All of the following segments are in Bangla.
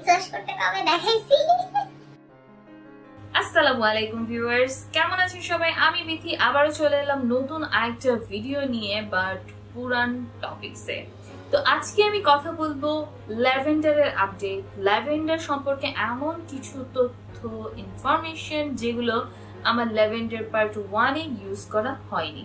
ফেস করতে কবে দেখাইছি। আসসালামু আলাইকুম ভিউয়ার্স, কেমন আছেন সবাই? আমি বিথি আবারও চলে এলাম নতুন আরেকটা ভিডিও নিয়ে, বাট পুরান টপিকসে। তো আজকে আমি কথা বলবো ল্যাভেন্ডারের আপডেট, ল্যাভেন্ডার সম্পর্কে এমন কিছু তথ্য ইনফরমেশন যেগুলো আমার ল্যাভেন্ডার পার্ট 1 এ ইউজ করা হয়নি।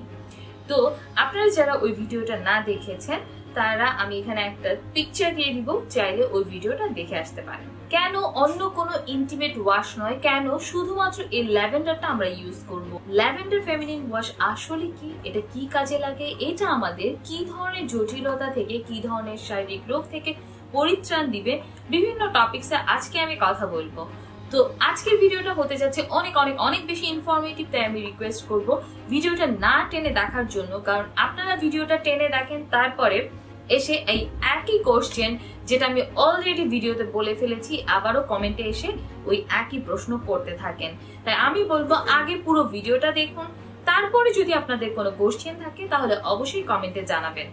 তো আপনারা যারা ওই ভিডিওটা না দেখেছেন তারা আমি এখানে একটা পিকচার দিয়ে দিব, চাইলে ওই ভিডিওটা দেখে আসতে পারেন। কেন অন্য কোনো ইন্টিমেট ওয়াশ নয়, কেন শুধুমাত্র এই ল্যাভেন্ডারটা আমরা ইউজ করব? ল্যাভেন্ডার ফেমিনিন ওয়াশ আসলে কি, এটা কি কাজে লাগে, এটা আমাদের কি ধরনের জটিলতা থেকে, কি ধরনের শারীরিক রোগ থেকে পরিত্রাণ দিবে, বিভিন্ন টপিকসে আজকে আমি কথা বলবো। তো আজকের ভিডিওটা হতে যাচ্ছে অনেক অনেক অনেক বেশি ইনফরমেটিভ, তাই আমি রিকোয়েস্ট করব ভিডিওটা না টেনে দেখার জন্য। কারণ আপনারা ভিডিওটা টেনে দেখেন, তারপরে এসে এই একই কোশ্চেন যেটা আমি অলরেডি ভিডিওতে বলে ফেলেছি আবারও কমেন্টে এসে ওই একই প্রশ্ন করতে থাকেন। তাই আমি বলবো আগে পুরো ভিডিওটা দেখুন, তারপরে যদি আপনাদের কোনো কোশ্চেন থাকে তাহলে অবশ্যই কমেন্টে জানাবেন,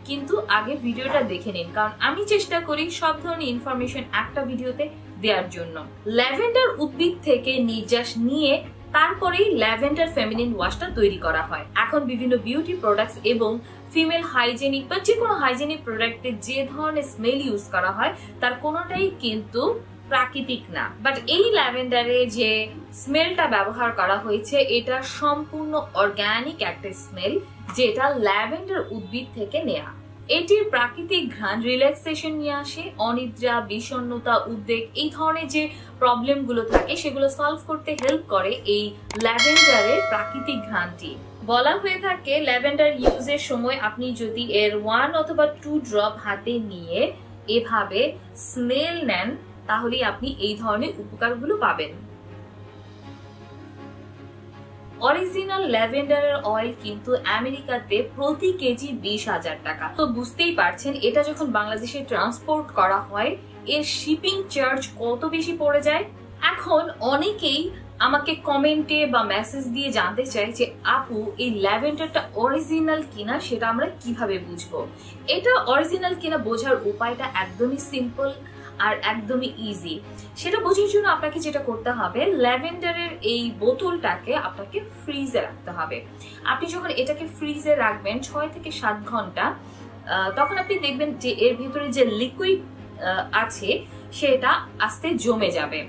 কিন্তু আগে ভিডিওটা দেখে নিন, কারণ আমি চেষ্টা করি সব ধরনের ইনফরমেশন একটা ভিডিওতে দেওয়ার জন্য। ল্যাভেন্ডার উদ্ভিদ থেকে নির্যাস নিয়ে তারপরেই ল্যাভেন্ডার ফেমিনিন ওয়াশটা তৈরি করা হয়। এখন বিভিন্ন বিউটি প্রোডাক্টস এবং ফিমেল হাইজেনিক বা যে কোনো হাইজেনিক প্রোডাক্টে যে ধরনের স্মেল ইউজ করা হয় তার কোনোটাই কিন্তু প্রাকৃতিক না। বাট এই ল্যাভেন্ডারে যে স্মেলটা ব্যবহার করা হয়েছে এটা সম্পূর্ণ অর্গানিক একটা স্মেল, যেটা ল্যাভেন্ডার উদ্ভিদ থেকে নেয়া। এটির প্রাকৃতিক ঘ্রাণ রিল্যাক্সেশন নিয়ে আসে, অনিদ্রা, বিষণ্ণতা, উদ্বেগ এই ধরনের যে প্রবলেম গুলো থাকে সেগুলো সলভ করতে হেল্প করে এই ল্যাভেন্ডারের প্রাকৃতিক ঘ্রাণটি। বলা হয়ে থাকে ল্যাভেন্ডার ইউজের সময় আপনি যদি এর 1 অথবা 2 ড্রপ হাতে নিয়ে এভাবে স্মেল নেন তাহলেই আপনি এই ধরনের উপকারগুলো পাবেন। অরিজিনাল ল্যাভেন্ডারের অয়েল কিন্তু আমেরিকাতে প্রতি কেজি 20,000 টাকা। তো বুঝতেই পারছেন এটা যখন বাংলাদেশে ট্রান্সপোর্ট করা হয় এর শিপিং চার্জ কত বেশি পড়ে যায়। এখন অনেকেই আমাকে কমেন্টে বা মেসেজ দিয়ে জানতে চাই যে আপু এই ল্যাভেন্ডারটা অরিজিনাল কিনা সেটা আমরা কিভাবে বুঝবো? এটা অরিজিনাল কিনা বোঝার উপায়টা একদমই সিম্পল আর একদমই ইজি। সেটা বোঝার জন্য আপনাকে যেটা করতে হবে, ল্যাভেন্ডারের এই বোতলটাকে আপনাকে ফ্রিজে রাখতে হবে। আপনি যখন এটাকে ফ্রিজে রাখবেন 6 থেকে 7 ঘন্টা, তখন আপনি দেখবেন যে এর ভিতরে যে লিকুইড আছে সেটা আস্তে জমে যাবে।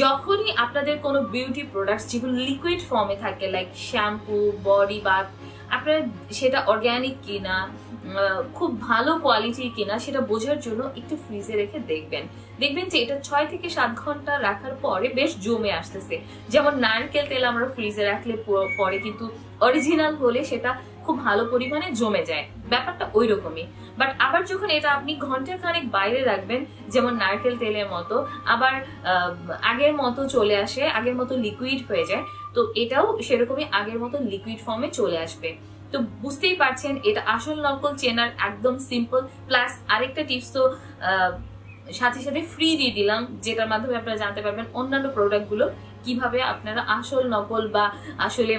যখনই আপনাদের কোনো বিউটি প্রোডাক্টস যেগুলো লিকুইড ফর্মে থাকে লাইক শ্যাম্পু, বডি বাথ, আপনারা সেটা অর্গানিক কিনা, খুব ভালো কোয়ালিটির কিনা সেটা বোঝার জন্য একটু ফ্রিজে রেখে দেখবেন যে এটা 6 থেকে 7 ঘন্টা রাখার পরে বেশ জমে আসতেছে। যেমন নারকেল তেল আমরা ফ্রিজে রাখলে পরে কিন্তু অরিজিনাল হলে সেটা খুব ভালো পরিমাণে জমে যায়, ব্যাপারটা ওই রকমই। বাট আবার যখন এটা আপনি ঘন্টার খানেক বাইরে রাখবেন, যেমন নারকেল তেলের মতো আবার আগের মতো চলে আসে, আগের মতো লিকুইড হয়ে যায়, তো এটাও সেরকমই আগের মতো লিকুইড ফর্মে চলে আসবে। তো বুঝতেই পারছেন এটা আসল নকল চেনার একদম সিম্পল। প্লাস আরেকটা টিপস তো সাথে সাথে ফ্রি দিয়ে দিলাম, যেটার মাধ্যমে আপনারা জানতে পারবেন অন্যান্য প্রোডাক্ট গুলো কিভাবে আপনারা আসল নকল বা আসলে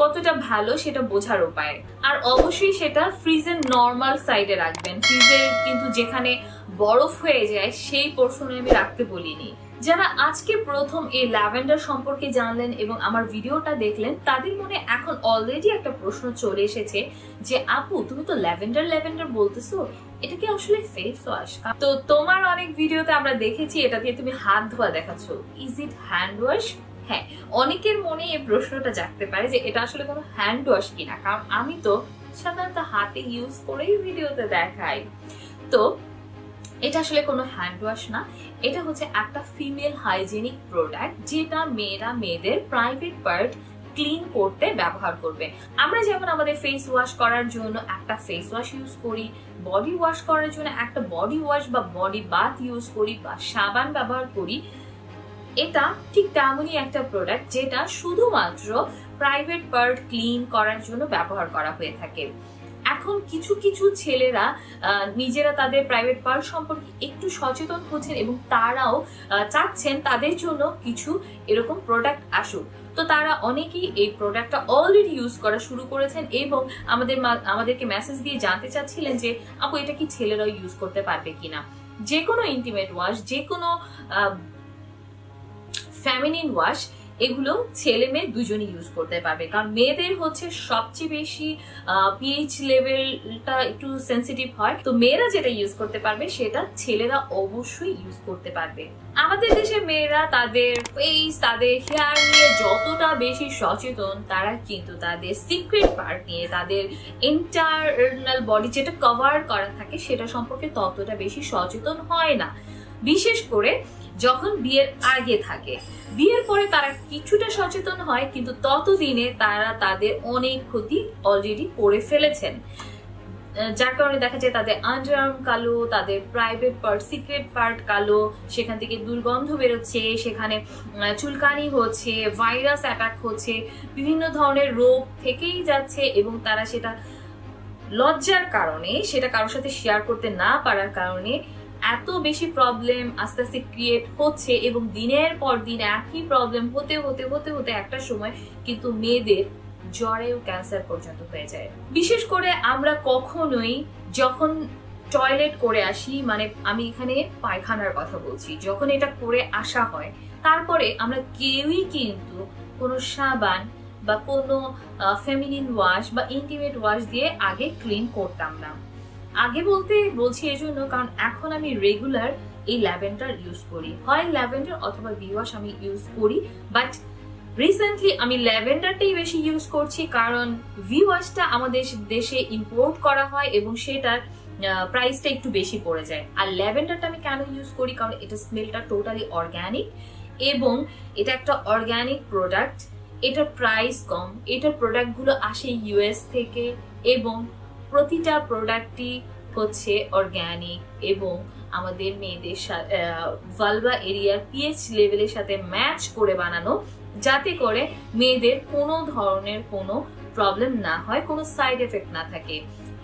কতটা ভালো সেটা বোঝার উপায়। আর অবশ্যই সেটা ফ্রিজের নর্মাল সাইডে রাখবেন, ফ্রিজে কিন্তু যেখানে বরফ হয়ে যায় সেই পোর্শনে আমি রাখতে বলিনি। যারা আজকে প্রথম এই ল্যাভেন্ডার সম্পর্কে জানলেন এবং আমার ভিডিওটা দেখলেন তাদের মনে এখন অলরেডি একটা প্রশ্ন চলে এসেছে যে আপু তুমি তো ল্যাভেন্ডার বলতেছো, এটা কি আসলে ফেস ওয়াশ? তো তোমার অনেক ভিডিওতে আমরা দেখেছি এটা দিয়ে তুমি হাত ধোয়া দেখাচ্ছো, ইজ ইট হ্যান্ড ওয়াশ? হ্যাঁ, অনেকের মনে এই প্রশ্নটা জাগতে পারে যে এটা আসলে কোনো হ্যান্ড ওয়াশ কিনা, কারণ আমি তো সাধারণত হাতে ইউজ করেই ভিডিওতে দেখাই। তো এটা আসলে কোনো হ্যান্ড ওয়াশ না, এটা হচ্ছে একটা ফিমেল হাইজেনিক প্রোডাক্ট যেটা মেয়েরা মেয়েদের প্রাইভেট পার্ট ক্লিন করতে ব্যবহার করবে। আমরা যেমন আমাদের ফেস ওয়াশ করার জন্য একটা ফেস ওয়াশ ইউজ করি, বডি ওয়াশ করার জন্য একটা বডি ওয়াশ বা বডি বাথ ইউজ করি বা সাবান ব্যবহার করি, এটা ঠিক তেমনই একটা প্রোডাক্ট যেটা শুধুমাত্র প্রাইভেট পার্ট ক্লিন করার জন্য ব্যবহার করা হয়ে থাকে। এখন কিছু কিছু ছেলেরা নিজেরা তাদের প্রাইভেট পার্ট সম্পর্কে একটু সচেতন হচ্ছেন এবং তারাও চাচ্ছেন তাদের জন্য কিছু এরকম প্রোডাক্ট আসুক। তো তারা অনেকেই এই প্রোডাক্টটা অলরেডি ইউজ করা শুরু করেছেন এবং আমাদেরকে মেসেজ দিয়ে জানতে চাচ্ছিলেন যে আপু এটা কি ছেলেরাও ইউজ করতে পারবে কিনা। যে কোনো ইন্টিমেট ওয়াশ, যে কোনো ফেমিনিন ওয়াশ, এগুলো ছেলে মেয়ে দুজনই ইউজ করতে পারবে। কারণ মেয়েদের হচ্ছে সবচেয়ে বেশি পিএইচ লেভেলটা একটু সেন্সিটিভ হয়, তো মেয়েরা যেটা ইউজ করতে পারবে সেটা ছেলেরা অবশ্যই ইউজ করতে পারবে। আমাদের দেশে মেয়েরা তাদের ফেস, তাদের হেয়ার নিয়ে যতটা বেশি সচেতন, তারা কিন্তু তাদের সিক্রেট পার্ট নিয়ে, তাদের ইন্টারনাল বডি যেটা কভার করা থাকে সেটা সম্পর্কে ততটা বেশি সচেতন হয় না। বিশেষ করে যখন বিয়ের আগে থাকে। বিয়ের পরে তারা কিছুটা সচেতন হয়, কিন্তু ততদিনে তারা তাদের অনেক ক্ষতি অলরেডি করে ফেলেছেন, যার কারণে দেখা যায় তাদের আন্ডারআর্ম কালো, তাদের প্রাইভেট পার্ট, সিক্রেট পার্ট কালো, সেখান থেকে দুর্গন্ধ বেরোচ্ছে, সেখানে চুলকানি হচ্ছে, ভাইরাস অ্যাটাক হচ্ছে, বিভিন্ন ধরনের রোগ থেকেই যাচ্ছে, এবং তারা সেটা লজ্জার কারণে, সেটা কারোর সাথে শেয়ার করতে না পারার কারণে এত বেশি প্রবলেম আস্তে আস্তে ক্রিয়েট হচ্ছে, এবং দিনের পর দিন একই প্রবলেম হতে হতে হতে হতে একটা সময় কিন্তু মেয়েদের জরায়ু ক্যান্সার পর্যন্ত হয়ে যায়। বিশেষ করে আমরা কখনোই যখন টয়লেট করে আসি, মানে আমি এখানে পায়খানার কথা বলছি, যখন এটা করে আসা হয় তারপরে আমরা কেউই কিন্তু কোনো সাবান বা কোনো ফেমিনিন ওয়াশ বা ইন্টিমেট ওয়াশ দিয়ে আগে ক্লিন করতাম না। আগে বলছি এই জন্য কারণ এখন আমি রেগুলার এই ল্যাভেন্ডার ইউজ করি, হয় ল্যাভেন্ডার অথবা বি ওয়াশ আমি ইউজ করি, বাট রিসেন্টলি আমি ল্যাভেন্ডারটাই বেশি ইউজ করছি, কারণ ভি ওয়াশটা আমাদের দেশে ইম্পোর্ট করা হয় এবং সেটার প্রাইসটা একটু বেশি পড়ে যায়। আর ল্যাভেন্ডারটা আমি কেন ইউজ করি, কারণ এটা স্মেলটা টোটালি অর্গ্যানিক এবং এটা একটা অর্গ্যানিক প্রোডাক্ট, এটার প্রাইস কম, এটার প্রোডাক্টগুলো আসে ইউএস থেকে, এবং প্রতিটা প্রোডাক্টই হচ্ছে অর্গ্যানিক এবং আমাদের মেয়েদের ভালভা এরিয়ার পিএইচ লেভেলের সাথে ম্যাচ করে বানানো, যাতে করে মেয়েদের কোনো ধরনের কোনো প্রবলেম না হয়, কোনো সাইড এফেক্ট না থাকে।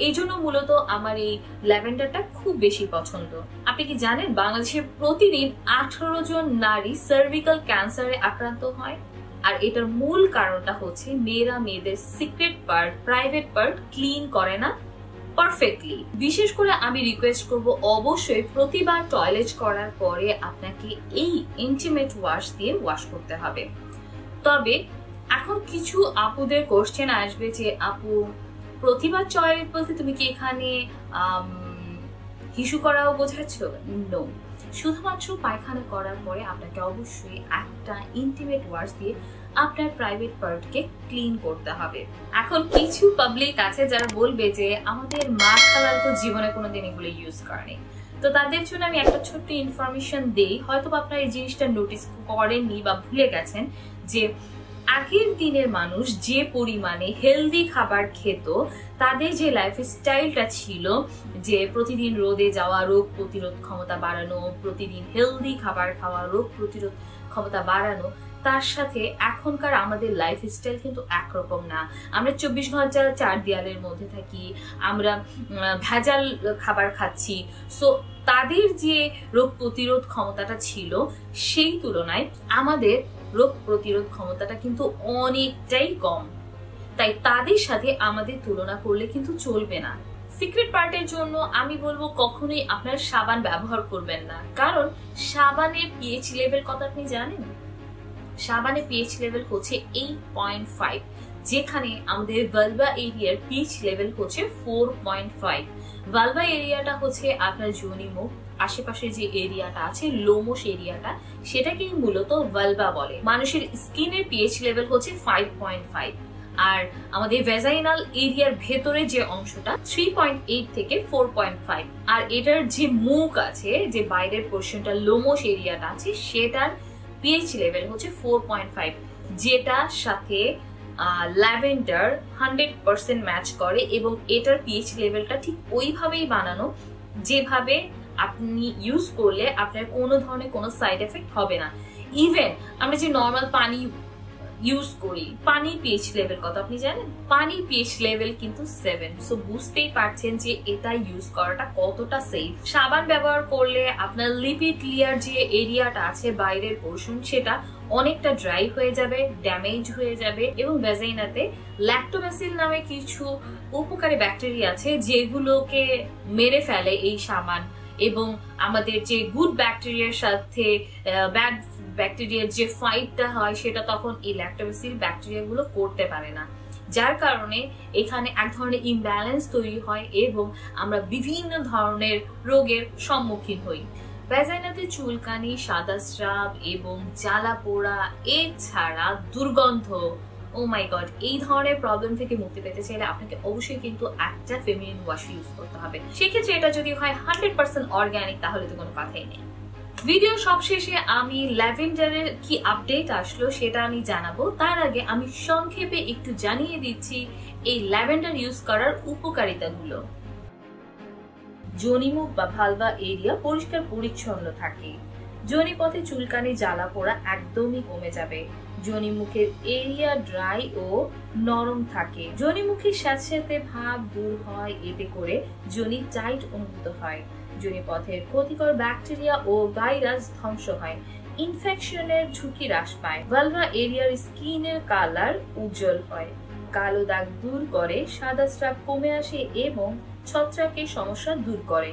এই জন্য মূলত আমার এই ল্যাভেন্ডারটা খুব বেশি পছন্দ। আপনি কি জানেন বাংলাদেশে প্রতিদিন 18 জন নারী সার্ভিক্যাল ক্যান্সারে আক্রান্ত হয়? আর এটার মূল কারণটা হচ্ছে মেয়েরা মেয়েদের secret part, private part clean করে না পারফেক্টলি। বিশেষ করে আমি রিকোয়েস্ট করব, অবশ্যই প্রতিবার টয়লেট করার পরে আপনাকে এই ইন্টিমেট ওয়াশ দিয়ে ওয়াশ করতে হবে। তবে এখন কিছু আপুদের কোশ্চেন আসবে যে আপু প্রতিবার টয়লেট বলতে তুমি কি এখানে হিসু করাও বোঝাচ্ছ? নো, শুধুমাত্র পায়খানা করার পরে আপনাকে অবশ্যই একটা ইন্টিমেট ওয়াশ দিয়ে আপনার প্রাইভেট পার্টকে ক্লিন করতে হবে। এখন কিছু পাবলিক আছে যারা বলবে যে আমাদের মা খালার তো জীবনে কোনোদিন এগুলো ইউজ করেনি, তো তাদের জন্য আমি একটা ছোট্ট ইনফরমেশন দেই, হয়তো আপনারা এই জিনিসটা নোটিস করেননি বা ভুলে গেছেন, যে আগের দিনের মানুষ যে পরিমাণে হেলদি খাবার খেত, তাদের যে লাইফ স্টাইলটা ছিল, যে প্রতিদিন রোদে যাওয়া, রোগ প্রতিরোধ ক্ষমতা বাড়ানো, প্রতিদিন হেলদি খাবার খাওয়া, রোগ প্রতিরোধ ক্ষমতা বাড়ানো, তার সাথে এখনকার আমাদের লাইফ স্টাইল কিন্তু একরকম না। আমরা 24 ঘন্টা 4 দেয়ালের মধ্যে থাকি, আমরা ভেজাল খাবার খাচ্ছি। সো তাদের যে রোগ প্রতিরোধ ক্ষমতাটা ছিল, সেই তুলনায় আমাদের রোগ প্রতিরোধ ক্ষমতাটা কিন্তু অনেকটাই কম। তাই তাদের সাথে আমাদের তুলনা করলে কিন্তু চলবে না। সিক্রেট পার্টের জন্য আমি বলবো কখনোই আপনার সাবান ব্যবহার করবেন না, কারণ সাবানের পিএইচ লেভেল কত আপনি জানেন? সাবানের পিএইচ লেভেল হচ্ছে 8.5, যেখানে আমাদের ভালভা এরিয়ার পিএইচ লেভেল হচ্ছে 4.5। ভালভা এরিয়াটা হচ্ছে আপনার যোনিমুখ, আশেপাশে যে এরিয়াটা আছে লোমশ এরিয়াটা, সেটাকেই মূলত ভালভা বলে। মানুষের স্কিনের পিএইচ লেভেল হচ্ছে 5.5, আর আমাদের ভেজাইনাল এরিয়ার ভেতরে যে অংশটা 3.8 থেকে 4.5, আর এটার যে মুখ আছে, যে বাইরের পোর্শনটা লোমশ এরিয়াটা আছে, সেটার পিএইচ লেভেল হচ্ছে 4.5, যেটার সাথে ল্যাভেন্ডার 100% ম্যাচ করে, এবং এটার পিএইচ লেভেলটা ঠিক ওইভাবেই বানানো যেভাবে আপনি ইউজ করলে আপনার কোনো ধরনের কোনো সাইড এফেক্ট হবে না। ইভেন আমরা যে নর্মাল পানি ইউজ করি, পানির পিএইচ লেভেল কত আপনি জানেন? পানির পিএইচ লেভেল কিন্তু 7। সো বুঝতেই পারছেন যে এটা ইউজ করাটা কতটা সেফ। সাবান ব্যবহার করলে আপনার লিপিড লেয়ার যে এরিয়াটা আছে বাইরের পোর্শন, সেটা অনেকটা ড্রাই হয়ে যাবে, ড্যামেজ হয়ে যাবে, এবং ভ্যাজাইনাতে ল্যাক্টোব্যাসিল নামে কিছু উপকারী ব্যাকটেরিয়া আছে যেগুলোকে মেরে ফেলে এই সাবান এবং আমাদের যে গুড ব্যাকটেরিয়ার সাথে ব্যাড ব্যাকটেরিয়ার যে ফাইটটা হয় সেটা তখন এই ল্যাকটোবাসিল ব্যাকটেরিয়াগুলো করতে পারে না, যার কারণে এখানে এক ধরনের ইমব্যালেন্স তৈরি হয় এবং আমরা বিভিন্ন ধরনের রোগের সম্মুখীন হই। ভ্যাজাইনাতে চুলকানি, সাদা স্রাব এবং জ্বালা পোড়া, এছাড়া দুর্গন্ধ, ও মাই গড, এই ধরনের প্রবলেম থেকে মুক্তি পেতে চাইলে আপনাকে অবশ্যই কিন্তু একটা ফেমিনিন ওয়াশ ইউজ করতে হবে। সেক্ষেত্রে এটা যদি হয় 100% অর্গানিক তাহলে তো কোনো কথাই নেই। ভিডিও সবশেষে আমি ল্যাভেন্ডারের কি আপডেট আসলো সেটা আমি জানাবো। তার আগে আমি সংক্ষেপে একটু জানিয়ে দিচ্ছি এই ল্যাভেন্ডার ইউজ করার উপকারিতাগুলো। যোনিমুখ বা ভালভা এরিয়া পরিষ্কার পরিচ্ছন্ন থাকে। যোনিপথে চুলকানি, জ্বালা পোড়া একদমই কমে যাবে। যোনিমুখের এরিয়া ড্রাই ও নরম থাকে। যোনিমুখের স্যাঁতস্যাঁতে ভাব দূর হয়, এতে করে যোনি টাইট অনুভূত হয়। যোনিপথের ক্ষতিকর ব্যাকটেরিয়া ও ভাইরাস ধ্বংস হয়। ইনফেকশনের ঝুঁকি হ্রাস পায়। ভালভা এরিয়ার স্কিনের কালার উজ্জ্বল হয়। কালো দাগ দূর করে, সাদা স্রাব কমে আসে এবং ছত্রাকের সমস্যা দূর করে।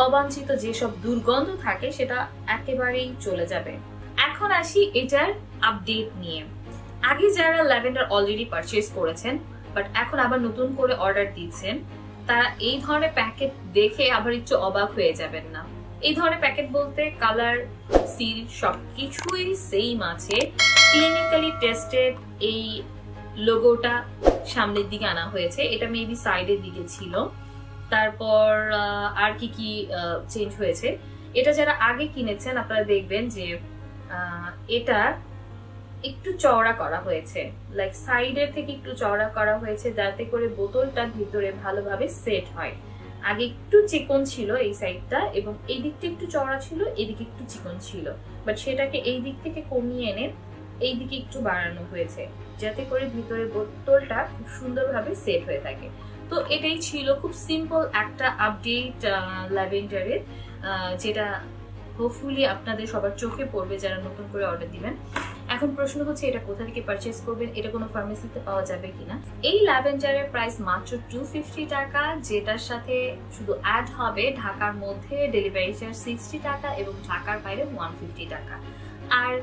অবাঞ্ছিত যেসব দুর্গন্ধ থাকে সেটা একেবারেই চলে যাবে। এখন আসি এটার আপডেট নিয়ে। আগে যারা ল্যাভেন্ডার অলরেডি পারচেজ করেছেন বাট এখন আবার নতুন করে অর্ডার দিচ্ছেন, তারা এই ধরনের প্যাকেট দেখে আবার একটু অবাক হয়ে যাবেন না। এই ধরনের প্যাকেট বলতে কালার, সিল সবকিছুই সেম আছে। ক্লিনিক্যালি টেস্টেড এই লোগোটা সামনের দিকে আনা হয়েছে, এটা মেবি সাইডের দিকে ছিল। তারপর আর কি কি চেঞ্জ হয়েছে, এটা যারা আগে কিনেছেন আপনারা দেখবেন যে এটা একটু চওড়া করা হয়েছে, লাইক সাইডের থেকে একটু চওড়া করা হয়েছে যাতে করে বোতলটা ভিতরে ভালোভাবে সেট হয়। আগে একটু চিকন ছিল এই সাইডটা এবং এই দিকটা একটু চওড়া ছিল, এদিকে একটু চিকন ছিল, বাট সেটাকে এই দিক থেকে কমিয়ে এনে এই দিকে একটু বাড়ানো হয়েছে যাতে করে ভিতরে বোতলটা খুব সুন্দরভাবে সেট হয়ে থাকে। তো এটাই ছিল খুব সিম্পল একটা আপডেট ল্যাভেন্ডারের, যেটা হোপফুলি আপনাদের সবার চোখে পড়বে যারা নতুন করে অর্ডার দিবেন। এখন প্রশ্ন হচ্ছে এটা কোথা থেকে পারচেজ করবেন, এটা কোনো ফার্মেসিতে পাওয়া যাবে কিনা। এই ল্যাভেন্ডারের প্রাইস মাত্র 250 টাকা, যেটার সাথে শুধু অ্যাড হবে ঢাকার মধ্যে ডেলিভারি চার্জ 60 টাকা এবং ঢাকার বাইরে 150 টাকা। আর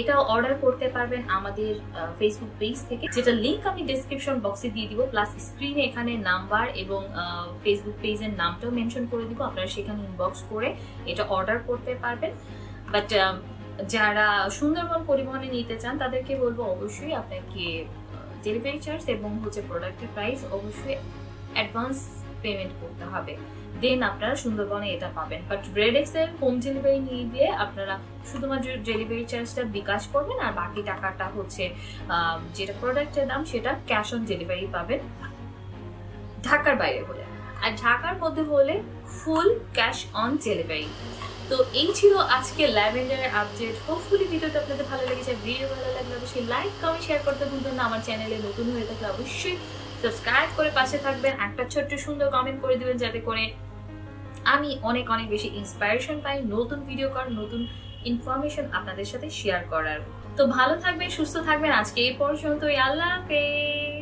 এটা অর্ডার করতে পারবেন আমাদের ফেসবুক পেজ থেকে, যেটা লিংক আমি ডেসক্রিপশন বক্সে দিয়ে দিব, প্লাস স্ক্রিনে এখানে নাম্বার এবং ফেসবুক পেজের নামটাও মেনশন করে দিব, আপনারা সেখানে ইনবক্স করে এটা অর্ডার করতে পারবেন। বাট যারা সুন্দরবন পরিবহনে নিতে চান তাদেরকে বলবো অবশ্যই আপনাকে ডেলিভারি চার্জ এবং প্রোডাক্টের প্রাইস অবশ্যই অ্যাডভান্স পেমেন্ট করতে হবে, দেন আপনারা সুন্দরবনে এটা পাবেন। বাট রেডেক্স এর হোম ডেলিভারি নিয়ে আপনারা শুধুমাত্র ডেলিভারি চার্জটা বিকাশ করবেন আর বাকি টাকাটা যেটা প্রোডাক্টের দাম সেটা ক্যাশ অন ডেলিভারি পাবেন ঢাকার বাইরে হলে, আর ঢাকার মধ্যে হলে ফুল ক্যাশ অন ডেলিভারি। তো এই ছিল আজকে ল্যাভেন্ডারের আপডেট। হোপফুলি ভিডিওটা আপনাদের ভালো লেগেছে। ভিডিও ভালো লাগলে অবশ্যই লাইক, কমেন্ট, শেয়ার করতে ভুলবেন না। আমার চ্যানেলে নতুন হয়ে থাকলে অবশ্যই সাবস্ক্রাইব করে পাশে থাকবেন, একটা ছোট্ট সুন্দর কমেন্ট করে দিবেন যাতে করে আমি অনেক অনেক বেশি ইন্সপিরেশন পাই নতুন ভিডিও করার, নতুন ইনফরমেশন আপনাদের সাথে শেয়ার করার। তো ভালো থাকবেন, সুস্থ থাকবেন। আজকে এই পর্যন্তই, আল্লাহ হাফেজ।